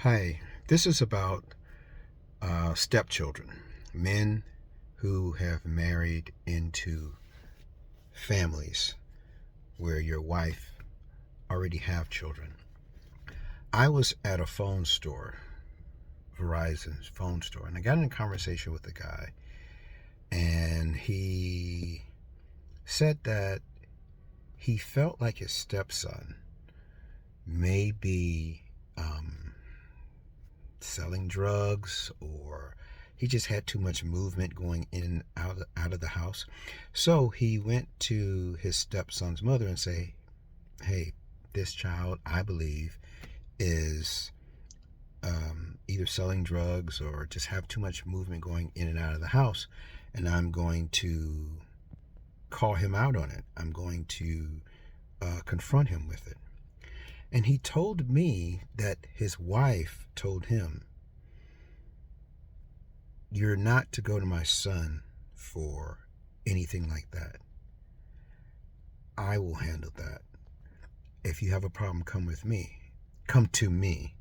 Hi, this is about stepchildren, men who have married into families where your wife already have children. I was at a phone store, Verizon's phone store, and I got in a conversation with the guy, and he said that he felt like his stepson may be selling drugs, or he just had too much movement going in and out of the house. So he went to his stepson's mother and say, hey, this child, I believe, is either selling drugs or just have too much movement going in and out of the house, and I'm going to call him out on it. I'm going to confront him with it. And he told me that his wife told him, you're not to go to my son for anything like that. I will handle that. If you have a problem, come with me. Come to me.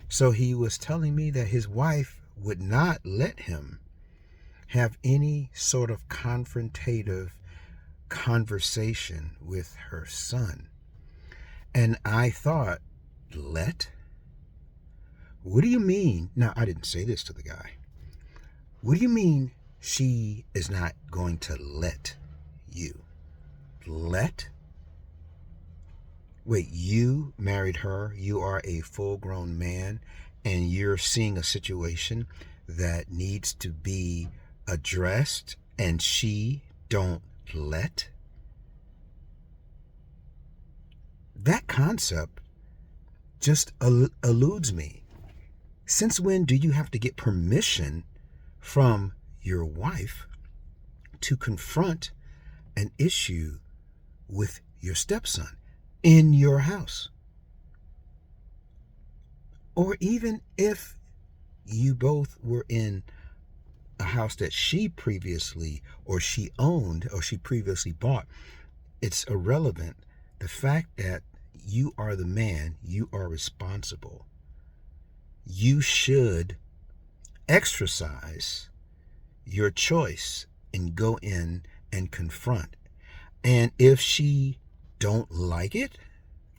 So he was telling me that his wife would not let him have any sort of confrontative conversation with her son. And I thought, let? What do you mean? Now, I didn't say this to the guy. What do you mean she is not going to let you? Let? Wait, you married her, you are a full-grown man, and you're seeing a situation that needs to be addressed, and she don't let? That concept just eludes me. Since when do you have to get permission from your wife to confront an issue with your stepson in your house? Or even if you both were in a house that she previously, or she owned, or she previously bought, it's irrelevant. The fact that you are the man, you are responsible. You should exercise your choice and go in and confront. And if she don't like it,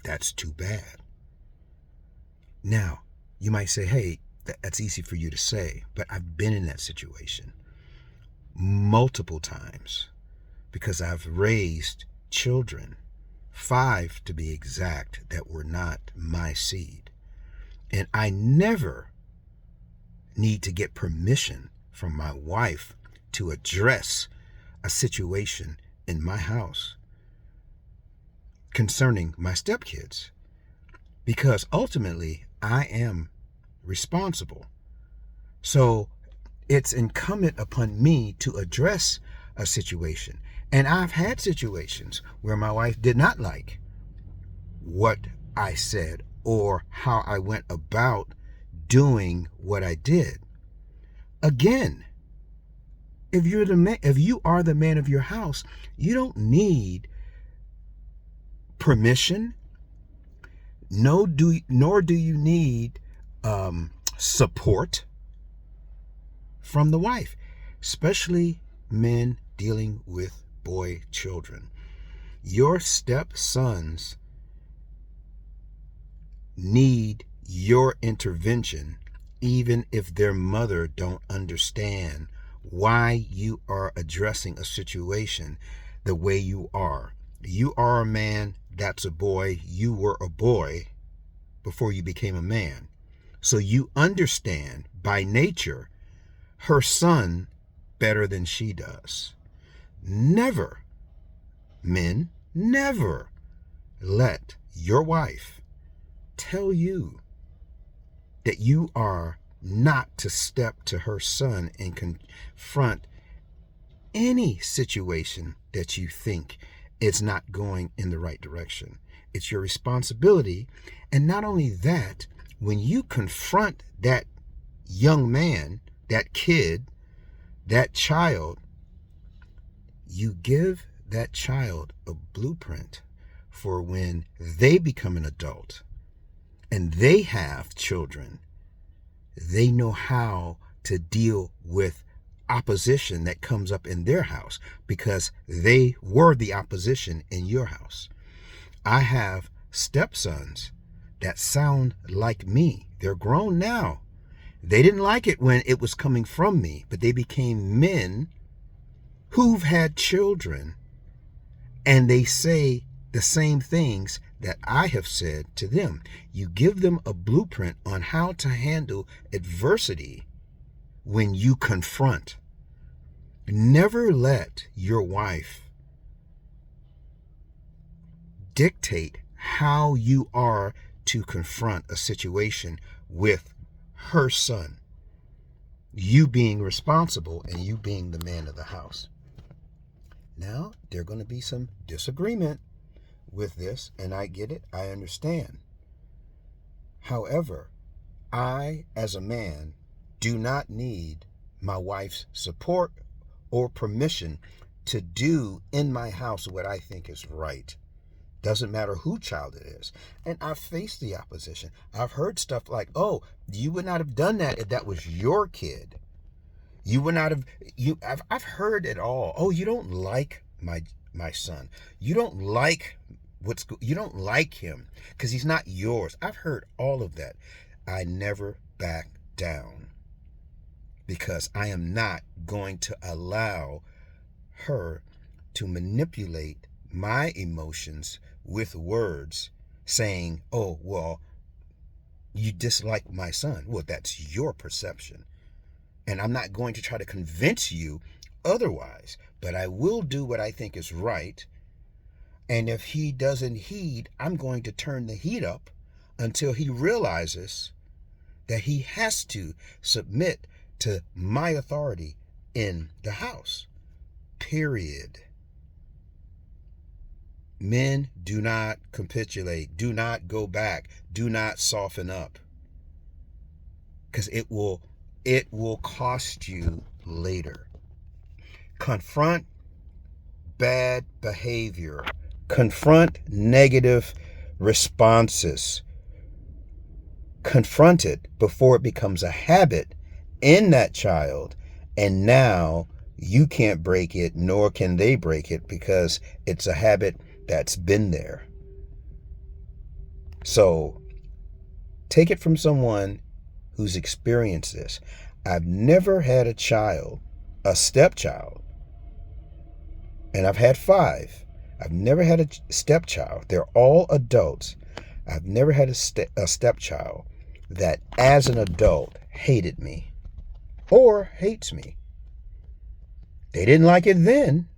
that's too bad. Now, you might say, hey, that's easy for you to say, but I've been in that situation multiple times because I've raised children, 5 to be exact, that were not my seed. And I never need to get permission from my wife to address a situation in my house concerning my stepkids, because ultimately I am responsible. So it's incumbent upon me to address a situation. And I've had situations where my wife did not like what I said or how I went about doing what I did. Again, if you are the man of your house, you don't need permission. Nor do you need support from the wife, especially men dealing with boy children. Your stepsons need your intervention, even if their mother don't understand why you are addressing a situation the way you are. You are a man, that's a boy. You were a boy before you became a man. So you understand by nature her son better than she does. Never, men, never let your wife tell you that you are not to step to her son and confront any situation that you think is not going in the right direction. It's your responsibility. And not only that, when you confront that young man, that kid, that child, you give that child a blueprint for when they become an adult and they have children, they know how to deal with opposition that comes up in their house because they were the opposition in your house. I have stepsons that sound like me. They're grown now. They didn't like it when it was coming from me, but they became men who've had children, and they say the same things that I have said to them. You give them a blueprint on how to handle adversity when you confront. Never let your wife dictate how you are to confront a situation with her son. You being responsible and you being the man of the house. Now, there's going to be some disagreement with this, and I get it. I understand. However, I, as a man, do not need my wife's support or permission to do in my house what I think is right. Doesn't matter who child it is. And I've faced the opposition. I've heard stuff like, oh, you would not have done that if that was your kid. You would not have, I've heard it all. Oh, you don't like my son. You don't like you don't like him because he's not yours. I've heard all of that. I never back down because I am not going to allow her to manipulate my emotions with words saying, oh, well, you dislike my son. Well, that's your perception. And I'm not going to try to convince you otherwise, but I will do what I think is right. And if he doesn't heed, I'm going to turn the heat up until he realizes that he has to submit to my authority in the house. Period. Men, do not capitulate. Do not go back. Do not soften up. Because it will cost you later. Confront bad behavior. Confront negative responses. Confront it before it becomes a habit in that child. And now you can't break it, nor can they break it because it's a habit that's been there. So take it from someone who's experienced this. I've never had a stepchild, and I've had 5. I've never had a stepchild. They're all adults. I've never had a stepchild that as an adult hated me or hates me. They didn't like it then.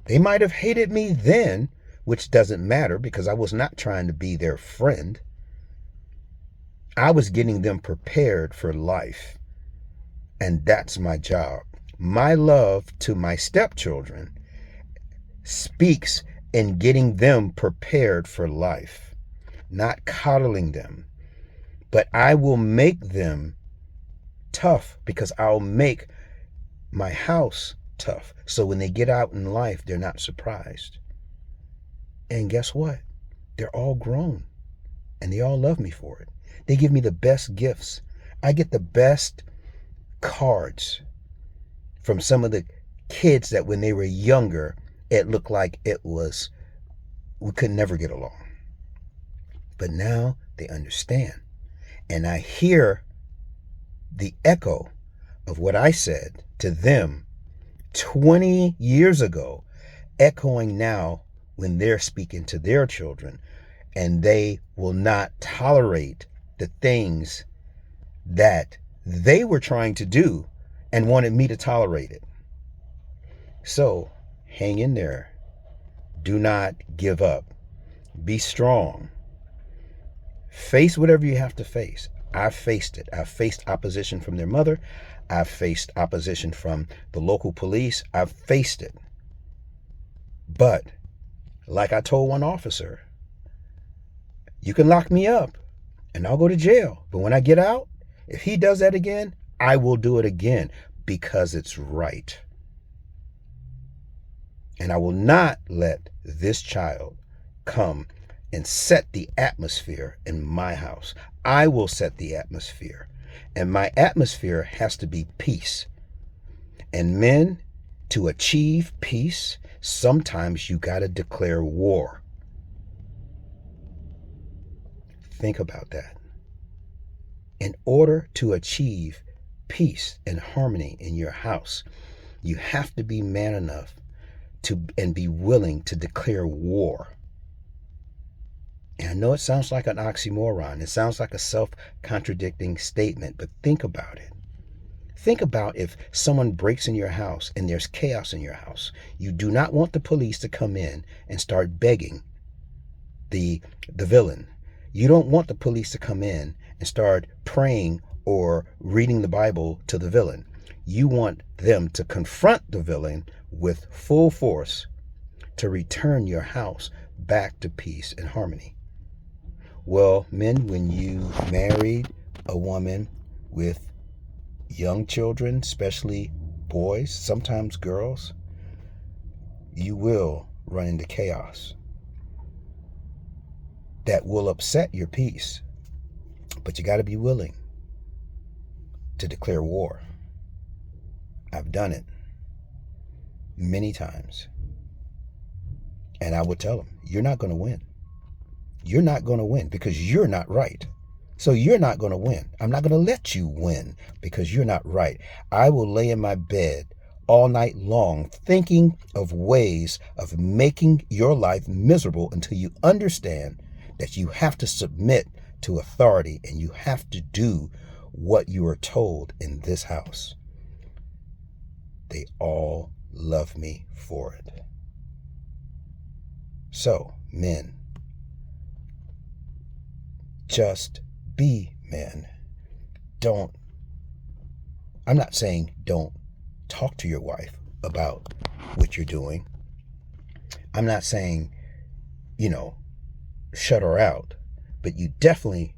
They might have hated me then, which doesn't matter because I was not trying to be their friend. I was getting them prepared for life. And that's my job. My love to my stepchildren speaks in getting them prepared for life, not coddling them. But I will make them tough because I'll make my house tough. So when they get out in life, they're not surprised. And guess what? They're all grown and they all love me for it. They give me the best gifts. I get the best cards from some of the kids that when they were younger, it looked like we could never get along. But now they understand. And I hear the echo of what I said to them 20 years ago, echoing now when they're speaking to their children, and they will not tolerate the things that they were trying to do and wanted me to tolerate it. So hang in there. Do not give up. Be strong. Face whatever you have to face. I've faced it. I've faced opposition from their mother. I've faced opposition from the local police. I've faced it. But like I told one officer, you can lock me up and I'll go to jail. But when I get out, if he does that again, I will do it again because it's right. And I will not let this child come and set the atmosphere in my house. I will set the atmosphere And my atmosphere has to be peace. And men, to achieve peace, sometimes you got to declare war. Think about that. In order to achieve peace and harmony in your house, you have to be man enough to and be willing to declare war. And I know it sounds like an oxymoron. It sounds like a self-contradicting statement, but think about it. Think about if someone breaks in your house and there's chaos in your house. You do not want the police to come in and start begging the villain. You don't want the police to come in and start praying or reading the Bible to the villain. You want them to confront the villain with full force to return your house back to peace and harmony. Well, men, when you married a woman with young children, especially boys, sometimes girls, you will run into chaos that will upset your peace. But you got to be willing to declare war. I've done it many times. And I would tell them, you're not going to win. You're not going to win because you're not right. So you're not going to win. I'm not going to let you win because you're not right. I will lay in my bed all night long thinking of ways of making your life miserable until you understand that you have to submit to authority and you have to do what you are told in this house. They all love me for it. So, men, just be men. I'm not saying don't talk to your wife about what you're doing. I'm not saying, shut her out, but you're definitely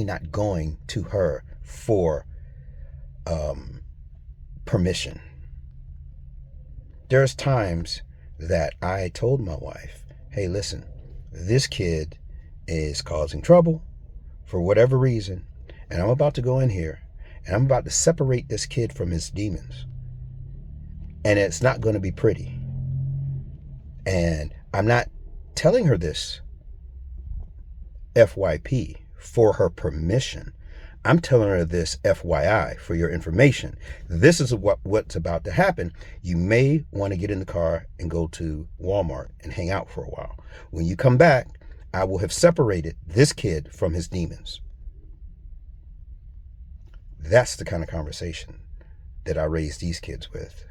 not going to her for permission. There's times that I told my wife, hey, listen, this kid is causing trouble for whatever reason, and I'm about to go in here and I'm about to separate this kid from his demons. And it's not going to be pretty. And I'm not telling her this FYP for her permission. I'm telling her this FYI for your information. This is what's about to happen. You may want to get in the car and go to Walmart and hang out for a while. When you come back, I will have separated this kid from his demons. That's the kind of conversation that I raised these kids with.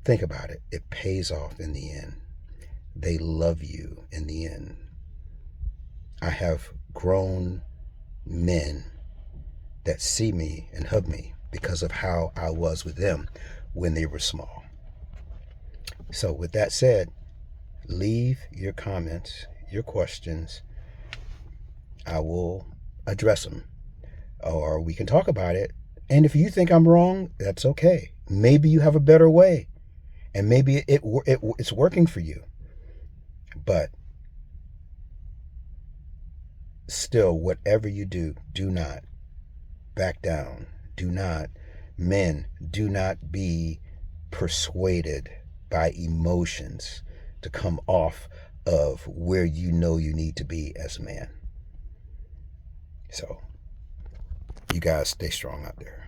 Think about it. It pays off in the end. They love you in the end. I have grown men that see me and hug me because of how I was with them when they were small. So with that said, leave your comments, your questions. I will address them, or we can talk about it. And if you think I'm wrong, that's okay. Maybe you have a better way, and maybe it's working for you. But still, whatever you do, do not back down. Men, do not be persuaded by emotions to come off of where you know you need to be as a man. So, you guys stay strong out there.